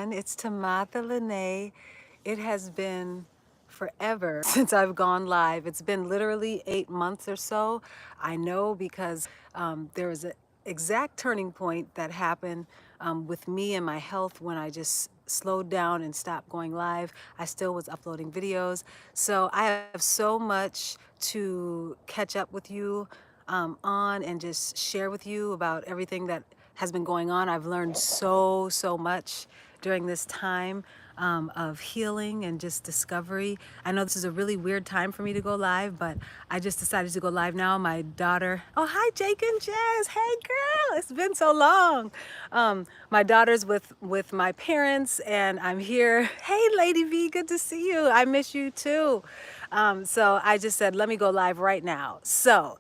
everyone. It's Timotha Lanae. It has been forever since I've gone live. It's been literally 8 months or so. I know because there was an exact turning point that happened with me and my health when I just slowed down and stopped going live. I still was uploading videos. So I have so much to catch up with you on and just share with you about everything that has been going on. I've learned so much during this time of healing and just discovery. I know this is a really weird time for me to go live, but I just decided to go live now. My daughter, oh hi Jake and Jazz, hey girl, it's been so long. My daughter's with my parents and I'm here. Hey Lady V, good to see you. I miss you too. So I just said, let me go live right now. So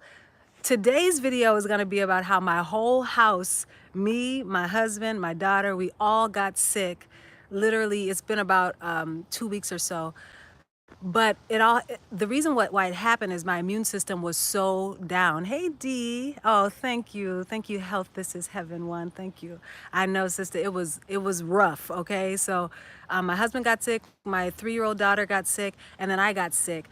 today's video is going to be about how my whole house, me, my husband, my daughter, we all got sick. Literally, it's been about 2 weeks or so. But the reason why it happened is my immune system was so down. Hey Dee, oh thank you, Health This Is Heaven One, thank you. I know sister, it was rough. Okay, so my husband got sick, my 3-year-old daughter got sick, and then I got sick.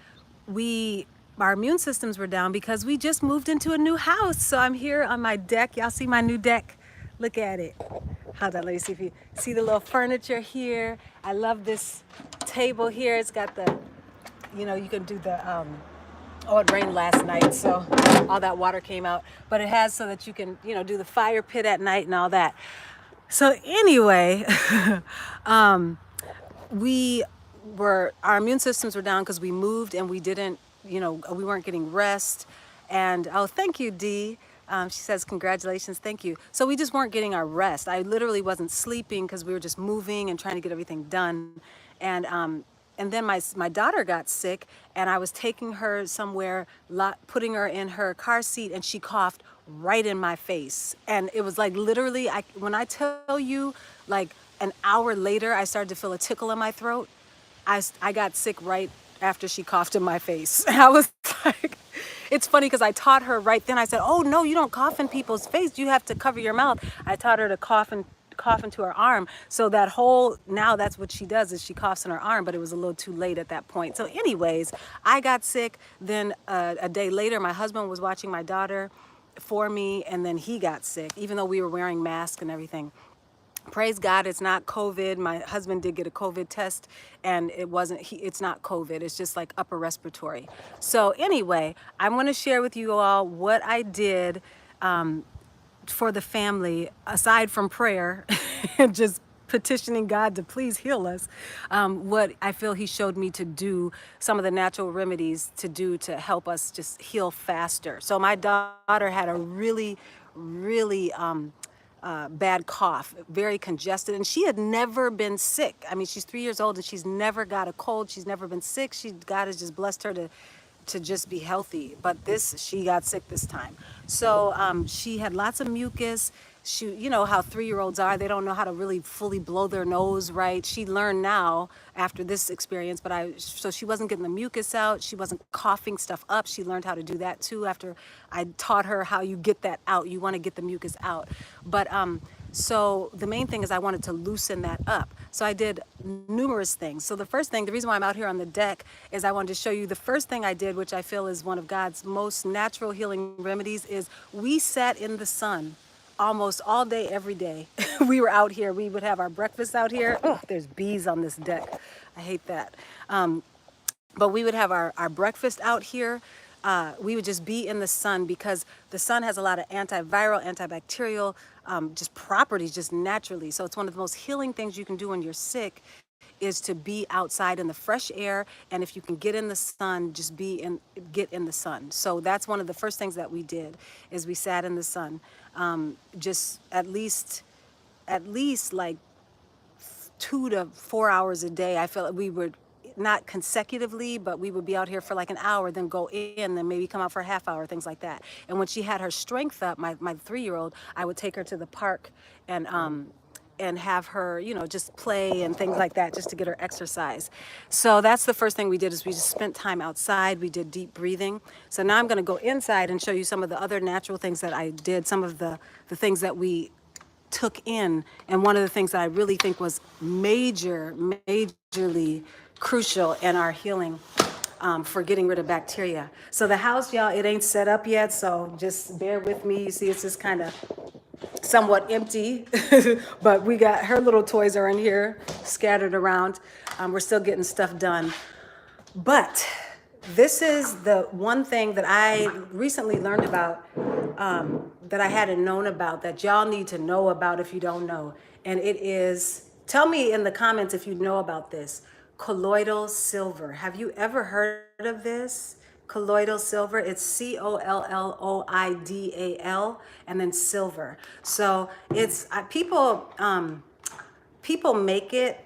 Our immune systems were down because we just moved into a new house. So I'm here on my deck. Y'all see my new deck? Look at it. Hold on, let me see if you see the little furniture here. I love this table here. It's got the, you can do the, oh, it rained last night, so all that water came out. But it has so that you can, do the fire pit at night and all that. So anyway, our immune systems were down because we moved and we didn't, we weren't getting rest. And oh, thank you, Dee. She says, congratulations, thank you. So we just weren't getting our rest. I literally wasn't sleeping because we were just moving and trying to get everything done. And then my daughter got sick and I was taking her somewhere, putting her in her car seat, and she coughed right in my face. And it was like literally, when I tell you, like an hour later, I started to feel a tickle in my throat. I got sick right after she coughed in my face. I was like, it's funny because I taught her right then. I said, oh no, you don't cough in people's face. You have to cover your mouth. I taught her to cough into her arm. So now that's what she does, is she coughs in her arm, but it was a little too late at that point. So anyways, I got sick. Then a day later, my husband was watching my daughter for me, and then he got sick, even though we were wearing masks and everything. Praise God, it's not COVID. My husband did get a COVID test and it's not COVID. It's just like upper respiratory. So anyway, I'm going to share with you all what I did for the family, aside from prayer and just petitioning God to please heal us. What I feel he showed me to do, some of the natural remedies to do to help us just heal faster. So my daughter had a really bad cough, very congested, and she had never been sick. I mean, she's 3 years old and she's never got a cold. She's never been sick. God has just blessed her to just be healthy. But she got sick this time. So she had lots of mucus. You know how 3-year-olds are. They don't know how to really fully blow their nose right. She learned now after this experience, so she wasn't getting the mucus out. She wasn't coughing stuff up. She learned how to do that too after I taught her how you get that out. You want to get the mucus out. But so the main thing is I wanted to loosen that up. So I did numerous things. So the first thing, the reason why I'm out here on the deck is I wanted to show you the first thing I did, which I feel is one of God's most natural healing remedies, is we sat in the sun almost all day, every day. We were out here. We would have our breakfast out here. Oh, there's bees on this deck. I hate that. But we would have our breakfast out here. We would just be in the sun because the sun has a lot of antiviral, antibacterial just properties just naturally. So it's one of the most healing things you can do when you're sick, is to be outside in the fresh air. And if you can get in the sun, just get in the sun. So that's one of the first things that we did, is we sat in the sun, just at least like 2 to 4 hours a day. I felt like we would, not consecutively, but we would be out here for like an hour, then go in, then maybe come out for a half hour, things like that. And when she had her strength up, my 3-year-old, I would take her to the park and have her, just play and things like that, just to get her exercise. So that's the first thing we did, is we just spent time outside. We did deep breathing. So now I'm going to go inside and show you some of the other natural things that I did, some of the things that we took in, and one of the things that I really think was majorly crucial in our healing, for getting rid of bacteria. So the house, y'all, it ain't set up yet, so just bear with me. You see, it's just kind of somewhat empty, but we got her little toys are in here scattered around. We're still getting stuff done. But this is the one thing that I recently learned about, that I hadn't known about, that y'all need to know about if you don't know. And it is, tell me in the comments if you know about this, colloidal silver. Have you ever heard of this? Colloidal silver, it's Colloidal, and then silver. So it's, people make it.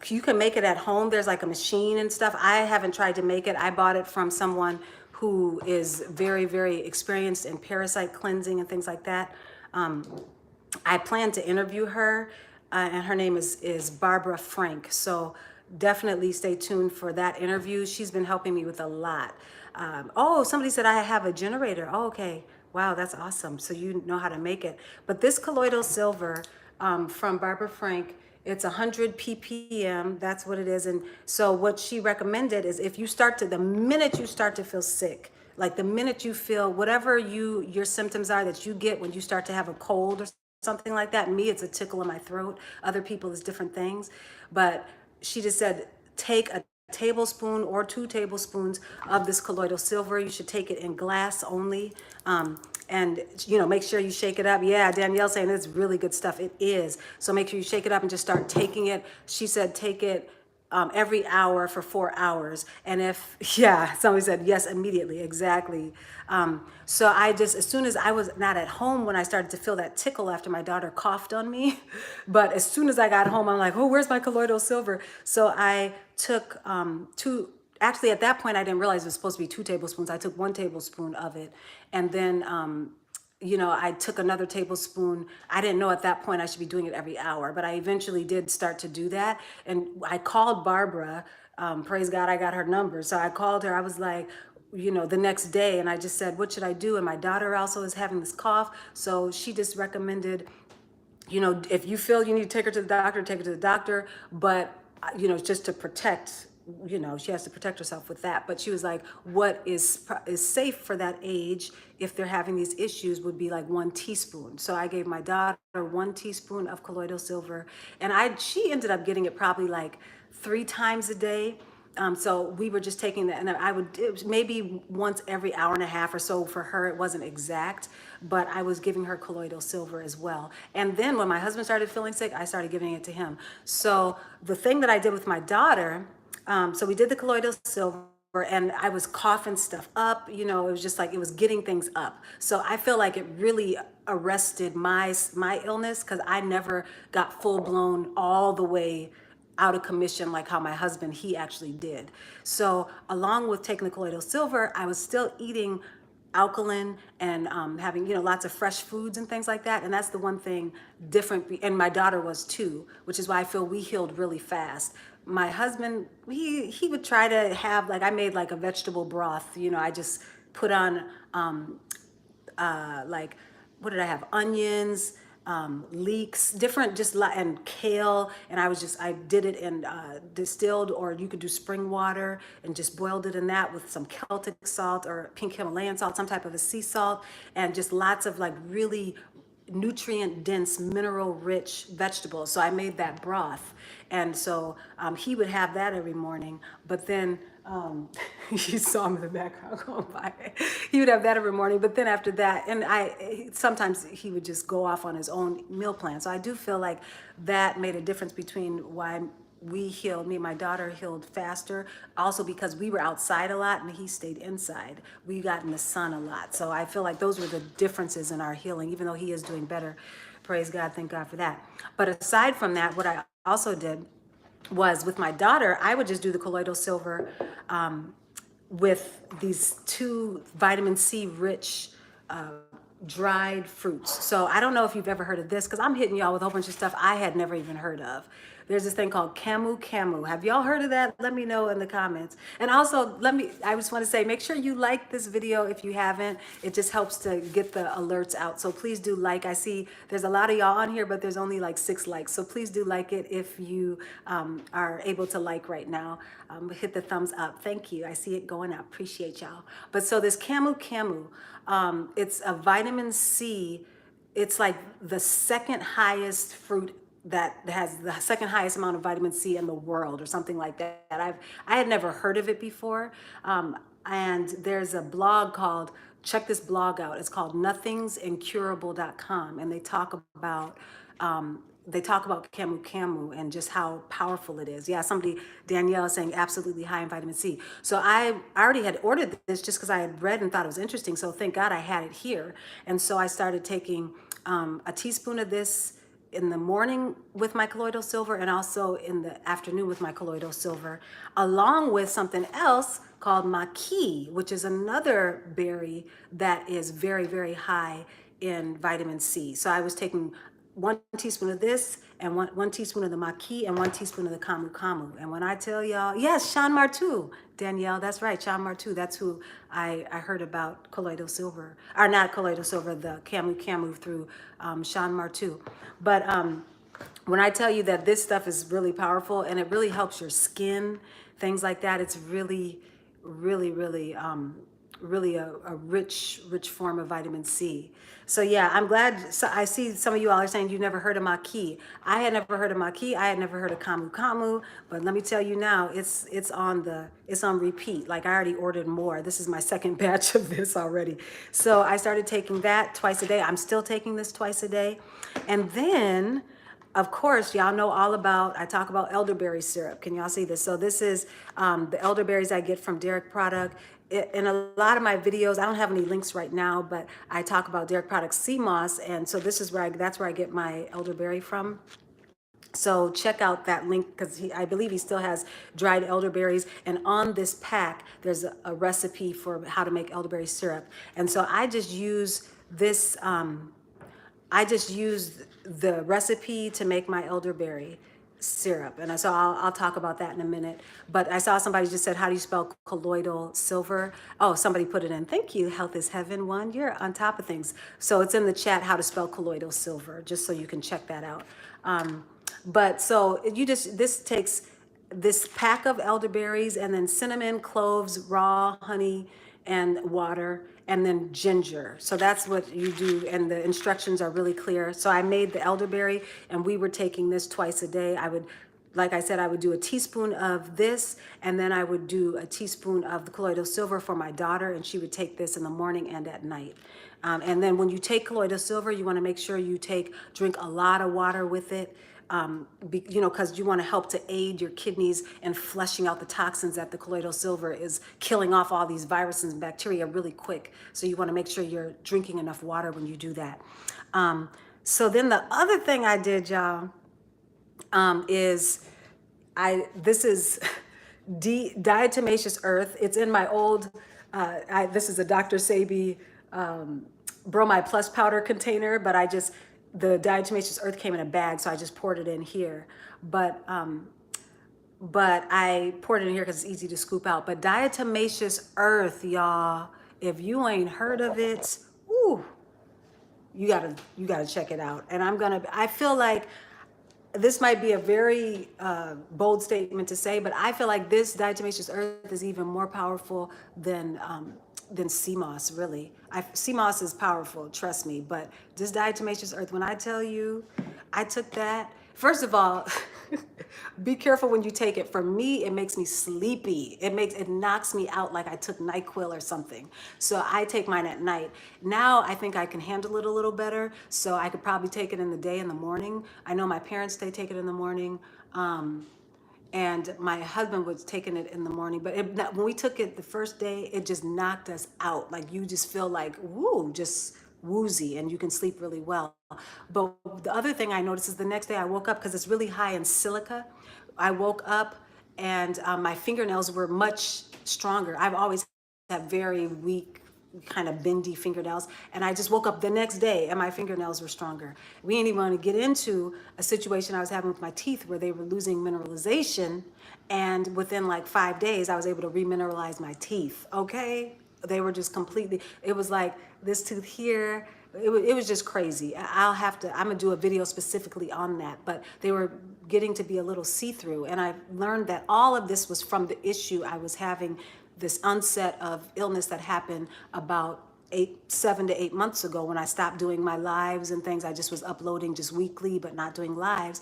You can make it at home. There's like a machine and stuff. I haven't tried to make it. I bought it from someone who is very, very experienced in parasite cleansing and things like that. I plan to interview her, and her name is Barbara Frank. So definitely stay tuned for that interview. She's been helping me with a lot. Oh, somebody said I have a generator. Oh, okay. Wow, that's awesome. So you know how to make it. But this colloidal silver, from Barbara Frank, it's 100 ppm. That's what it is. And so what she recommended is, if you the minute you start to feel sick, like the minute you feel whatever your symptoms are that you get when you start to have a cold or something like that. Me, it's a tickle in my throat. Other people, it's different things. But she just said, take a tablespoon or 2 tablespoons of this colloidal silver. You should take it in glass only. And make sure you shake it up. Yeah, Danielle saying it's really good stuff. It is. So make sure you shake it up and just start taking it. She said take it every hour for 4 hours. And somebody said yes, immediately. Exactly. So as soon as I was not at home, when I started to feel that tickle after my daughter coughed on me, but as soon as I got home, I'm like, oh, where's my colloidal silver? So I took actually at that point, I didn't realize it was supposed to be 2 tablespoons. I took 1 tablespoon of it. And then, I took another tablespoon. I didn't know at that point I should be doing it every hour, but I eventually did start to do that. And I called Barbara, praise God, I got her number. So I called her, I was like, the next day, and I just said, what should I do? And my daughter also is having this cough. So she just recommended, if you feel you need to take her to the doctor, take her to the doctor. But, just to protect, she has to protect herself with that. But she was like, what is safe for that age if they're having these issues would be like 1 teaspoon. So I gave my daughter 1 teaspoon of colloidal silver, and she ended up getting it probably like 3 times a day. So we were just taking that, and it was maybe once every hour and a half or so for her. It wasn't exact, but I was giving her colloidal silver as well. And then when my husband started feeling sick, I started giving it to him. So the thing that I did with my daughter, so we did the colloidal silver, and I was coughing stuff up. It was just like it was getting things up. So I feel like it really arrested my illness, because I never got full blown all the way out of commission like how my husband, he actually did. So along with taking the colloidal silver, I was still eating alkaline and having lots of fresh foods and things like that. And that's the one thing different. And my daughter was too, which is why I feel we healed really fast. My husband, he would try to have, like, I made like a vegetable broth. I just put on like, what did I have? Onions, leeks, different, and kale. And I did it in distilled, or you could do spring water and just boiled it in that with some Celtic salt or pink Himalayan salt, some type of a sea salt, and just lots of like really nutrient dense, mineral rich vegetables. So I made that broth. And so he would have that every morning. But then you saw him in the background going by. He would have that every morning. But then after that, and sometimes he would just go off on his own meal plan. So I do feel like that made a difference between why me and my daughter healed faster. Also because we were outside a lot and he stayed inside. We got in the sun a lot. So I feel like those were the differences in our healing, even though he is doing better. Praise God, thank God for that. But aside from that, what I also did was with my daughter, I would just do the colloidal silver with these 2 vitamin C rich dried fruits. So I don't know if you've ever heard of this, because I'm hitting y'all with a whole bunch of stuff I had never even heard of. there's this thing called Camu Camu. Have y'all heard of that? Let me know in the comments. And also, I just want to say, make sure you like this video if you haven't. It just helps to get the alerts out. So please do like. I see there's a lot of y'all on here, but there's only like 6 likes. So please do like it if you are able to like right now. Hit the thumbs up. Thank you. I see it going up. Appreciate y'all. But so this Camu Camu, it's a vitamin C. It's like the second highest fruit that has the second highest amount of vitamin C in the world or something like that. I had never heard of it before. And there's a blog called, check this blog out. It's called nothingsincurable.com. And they talk about Camu Camu and just how powerful it is. Yeah, Danielle is saying absolutely high in vitamin C. So I already had ordered this just because I had read and thought it was interesting. So thank God I had it here. And so I started taking a teaspoon of this in the morning with my colloidal silver and also in the afternoon with my colloidal silver, along with something else called maqui, which is another berry that is very, very high in vitamin C. So I was taking 1 teaspoon of this and one teaspoon of the maqui and 1 teaspoon of the camu camu. And when I tell y'all, yes, Sean Martu, Danielle, that's right, Sean Martu, that's who I heard about colloidal silver, or not colloidal silver, the camu camu through Sean Martu. But when I tell you that this stuff is really powerful and it really helps your skin, things like that, it's really, really, really, really a rich form of vitamin C. So yeah, I'm glad. So I see some of you all are saying you never heard of maqui. I had never heard of maqui. I had never heard of camu camu. But let me tell you now, it's on repeat. Like I already ordered more. This is my second batch of this already. So I started taking that twice a day. I'm still taking this twice a day, and then, of course, y'all know all about, I talk about elderberry syrup. Can y'all see this? So this is the elderberries I get from Derek Product. In a lot of my videos, I don't have any links right now, but I talk about Derek Product sea moss. And so this is that's where I get my elderberry from. So check out that link because I believe he still has dried elderberries. And on this pack, there's a recipe for how to make elderberry syrup. And so I just use this, I just used the recipe to make my elderberry syrup. And so I'll talk about that in a minute. But I saw somebody just said, how do you spell colloidal silver? Oh, somebody put it in. Thank you. Health is Heaven one. You're on top of things. So it's in the chat how to spell colloidal silver, just so you can check that out. But so this takes this pack of elderberries and then cinnamon, cloves, raw honey, and water, and then ginger. So that's what you do, and the instructions are really clear. So I made the elderberry, and we were taking this twice a day. Like I said, I would do a teaspoon of this, and then I would do a teaspoon of the colloidal silver for my daughter, and she would take this in the morning and at night. And then when you take colloidal silver, you want to make sure you drink a lot of water with it. Because you want to help to aid your kidneys in flushing out the toxins that the colloidal silver is killing off all these viruses and bacteria really quick. So you want to make sure you're drinking enough water when you do that. So then the other thing I did, y'all, this is diatomaceous earth. It's in my old, this is a Dr. Sabi bromide plus powder container, but the diatomaceous earth came in a bag, so I just poured it in here. But I poured it in here because it's easy to scoop out. But diatomaceous earth, y'all, if you ain't heard of it, ooh, you gotta check it out. And I feel like this might be a very bold statement to say, but I feel like this diatomaceous earth is even more powerful than sea moss, really. Sea moss is powerful, trust me, but this diatomaceous earth, when I tell you, I took that, first of all, be careful when you take it. For me, it makes me sleepy. It knocks me out like I took NyQuil or something. So I take mine at night. Now I think I can handle it a little better, so I could probably take it in the day, in the morning. I know my parents, they take it in the morning. And my husband was taking it in the morning, but when we took it the first day, it just knocked us out. Like you just feel like, woo, just woozy, and you can sleep really well. But the other thing I noticed is the next day I woke up, because it's really high in silica. I woke up and my fingernails were much stronger. I've always had very weak kind of bendy fingernails. And I just woke up the next day and my fingernails were stronger. We ain't even want to get into a situation I was having with my teeth where they were losing mineralization. And within like 5 days, I was able to remineralize my teeth. Okay. They were just completely, it was like this tooth here. It was just crazy. I'm gonna do a video specifically on that, but they were getting to be a little see-through. And I learned that all of this was from the issue I was having, this onset of illness that happened about 7 to 8 months ago when I stopped doing my lives and things. I just was uploading just weekly, but not doing lives.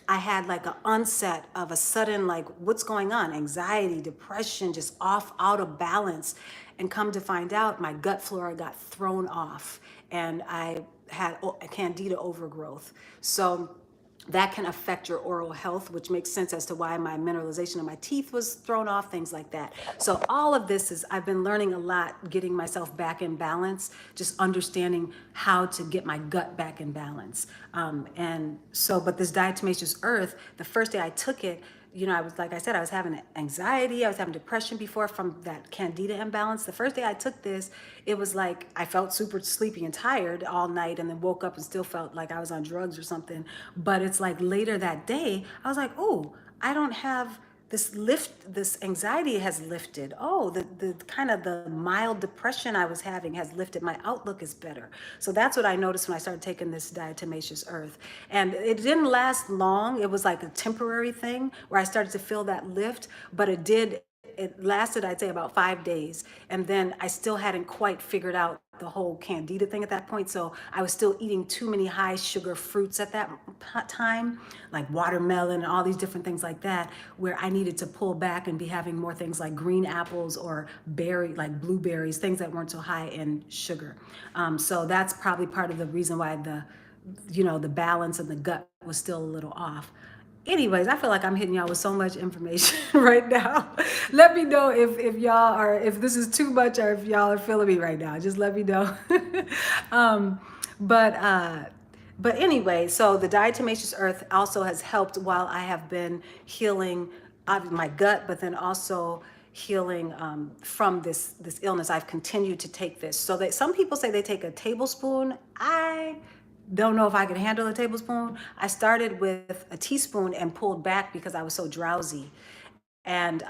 I had like an onset of a sudden, like, what's going on? Anxiety, depression, just off, out of balance. And come to find out, my gut flora got thrown off and I had a candida overgrowth. So that can affect your oral health, which makes sense as to why my mineralization of my teeth was thrown off, things like that. So all of this is, I've been learning a lot, getting myself back in balance, just understanding how to get my gut back in balance. And so, but this diatomaceous earth, the first day I took it, you know, I was, like I said, I was having anxiety, I was having depression before from that candida imbalance. The first day I took this, it was like I felt super sleepy and tired all night and then woke up and still felt like I was on drugs or something. But it's like later that day, I was like, oh, I don't have this anxiety has lifted. Oh, the kind of the mild depression I was having has lifted. My outlook is better. So that's what I noticed when I started taking this diatomaceous earth. And it didn't last long. It was like a temporary thing where I started to feel that lift, but it lasted, I'd say, about 5 days. And then I still hadn't quite figured out the whole candida thing at that point. So I was still eating too many high sugar fruits at that time, like watermelon and all these different things like that, where I needed to pull back and be having more things like green apples or like blueberries, things that weren't so high in sugar. So that's probably part of the reason why the balance and the gut was still a little off. Anyways, I feel like I'm hitting y'all with so much information right now. Let me know if this is too much or if y'all are feeling me right now. Just let me know. um, but uh, but anyway, so the diatomaceous earth also has helped while I have been healing my gut, but then also healing from this illness. I've continued to take this. So that some people say they take a tablespoon. I don't know if I could handle a tablespoon. I started with a teaspoon and pulled back because I was so drowsy. And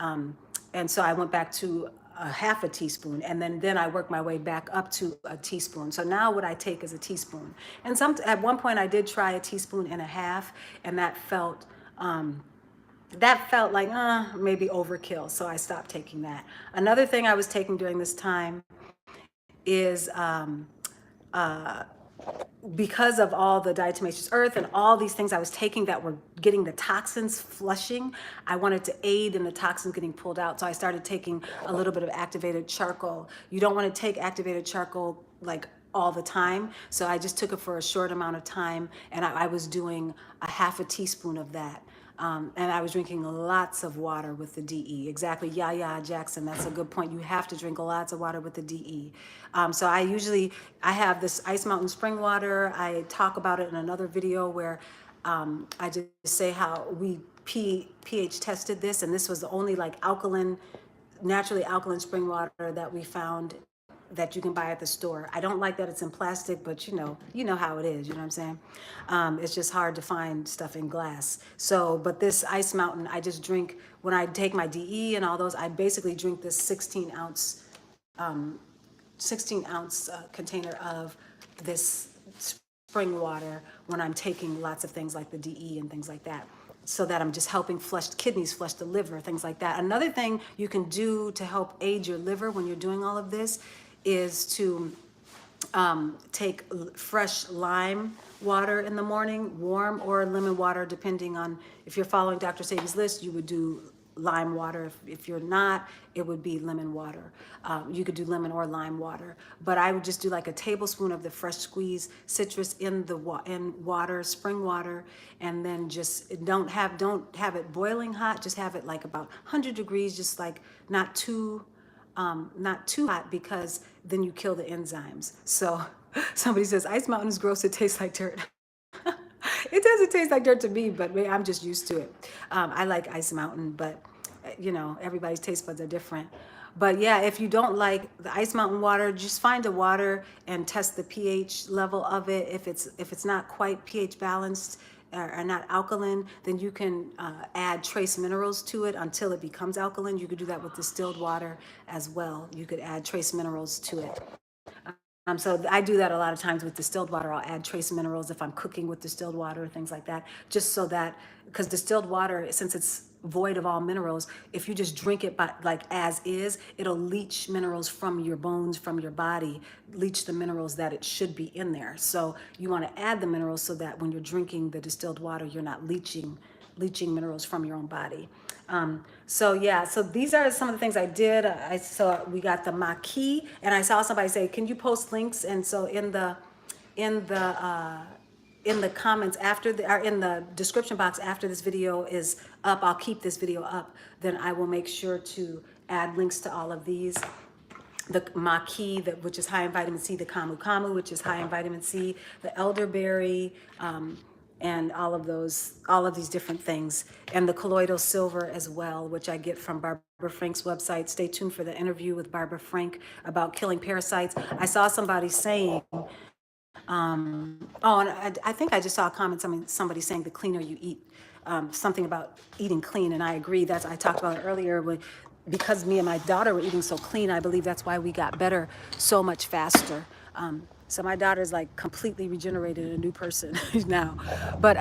so I went back to a half a teaspoon, and then I worked my way back up to a teaspoon. So now what I take is a teaspoon. And at one point I did try a teaspoon and a half, and that felt like maybe overkill. So I stopped taking that. Another thing I was taking during this time is because of all the diatomaceous earth and all these things I was taking that were getting the toxins flushing, I wanted to aid in the toxins getting pulled out. So I started taking a little bit of activated charcoal. You don't want to take activated charcoal like all the time. So I just took it for a short amount of time, and I was doing a half a teaspoon of that. And I was drinking lots of water with the DE. Exactly, yeah, Jackson, that's a good point. You have to drink lots of water with the DE. So I have this Ice Mountain spring water. I talk about it in another video where I just say how we pH tested this, and this was the only like naturally alkaline spring water that we found that you can buy at the store. I don't like that it's in plastic, but you know how it is, you know what I'm saying? It's just hard to find stuff in glass. So, but this Ice Mountain, I just drink, when I take my DE and all those, I basically drink this 16 ounce container of this spring water when I'm taking lots of things like the DE and things like that, so that I'm just helping flush kidneys, flush the liver, things like that. Another thing you can do to help aid your liver when you're doing all of this is to take fresh lime water in the morning, warm, or lemon water, depending on if you're following Dr. Sadie's list, you would do lime water. If you're not, it would be lemon water. You could do lemon or lime water, but I would just do like a tablespoon of the fresh squeezed citrus in water, spring water, and then just don't have it boiling hot. Just have it like about 100 degrees, just like not too hot, because then you kill the enzymes. So somebody says Ice Mountain is gross. It tastes like dirt. It doesn't taste like dirt to me, but maybe I'm just used to it. I like Ice Mountain, but everybody's taste buds are different. But yeah, if you don't like the Ice Mountain water, just find a water and test the pH level of it. If it's not quite pH balanced or not alkaline, then you can add trace minerals to it until it becomes alkaline. You could do that with distilled water as well. You could add trace minerals to it. So I do that a lot of times with distilled water. I'll add trace minerals if I'm cooking with distilled water, things like that, just so that, because distilled water, since it's void of all minerals, if you just drink it by, like as is, it'll leach minerals from your bones, from your body, leach the minerals that it should be in there. So you want to add the minerals so that when you're drinking the distilled water, you're not leaching minerals from your own body. So yeah, so these are some of the things I did. I saw we got the maquis, and I saw somebody say, "Can you post links?" And so in the in the comments after the, or in the description box after this video is up, I'll keep this video up. Then I will make sure to add links to all of these. The maquis, which is high in vitamin C, the camu camu, which is high in vitamin C, the elderberry, and all of these different things, and the colloidal silver as well, which I get from Barbara Frank's website. Stay tuned for the interview with Barbara Frank about killing parasites. I saw somebody saying, oh, and I think I just saw a comment, somebody saying the cleaner you eat, something about eating clean, and I agree. I talked about it earlier because me and my daughter were eating so clean. I believe that's why we got better so much faster. So my daughter's like completely regenerated, a new person now. But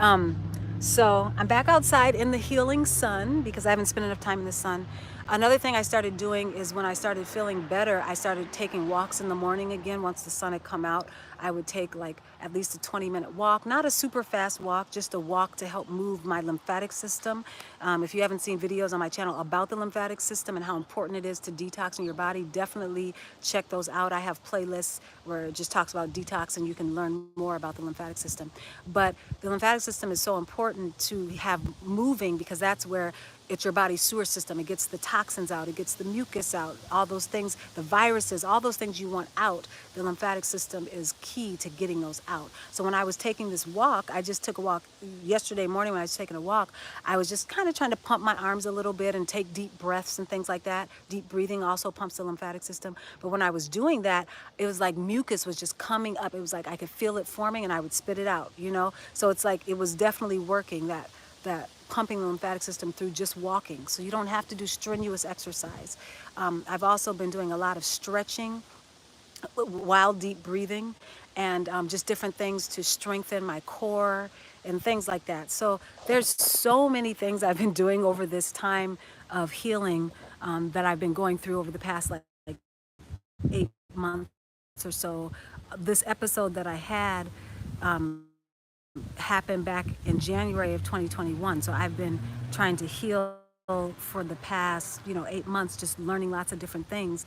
so I'm back outside in the healing sun because I haven't spent enough time in the sun. Another thing I started doing is when I started feeling better, I started taking walks in the morning again. Once the sun had come out, I would take like at least a 20-minute walk, not a super fast walk, just a walk to help move my lymphatic system. If you haven't seen videos on my channel about the lymphatic system and how important it is to detoxing your body, definitely check those out. I have playlists where it just talks about detox and you can learn more about the lymphatic system. But the lymphatic system is so important to have moving because that's where it's your body's sewer system. It gets the toxins out, it gets the mucus out, all those things, the viruses, all those things you want out. The lymphatic system is key to getting those out. So when I was taking this walk, I just took a walk yesterday morning when I was taking a walk, I was just kind of trying to pump my arms a little bit and take deep breaths and things like that. Deep breathing also pumps the lymphatic system. But when I was doing that, it was like mucus was just coming up. It was like I could feel it forming and I would spit it out, you know? So it's like it was definitely working, that pumping the lymphatic system through just walking. So you don't have to do strenuous exercise. I've also been doing a lot of stretching while deep breathing and just different things to strengthen my core and things like that. So there's so many things I've been doing over this time of healing that I've been going through over the past like 8 months or so. This episode that I had happened back in January of 2021. So I've been trying to heal for the past, 8 months, just learning lots of different things.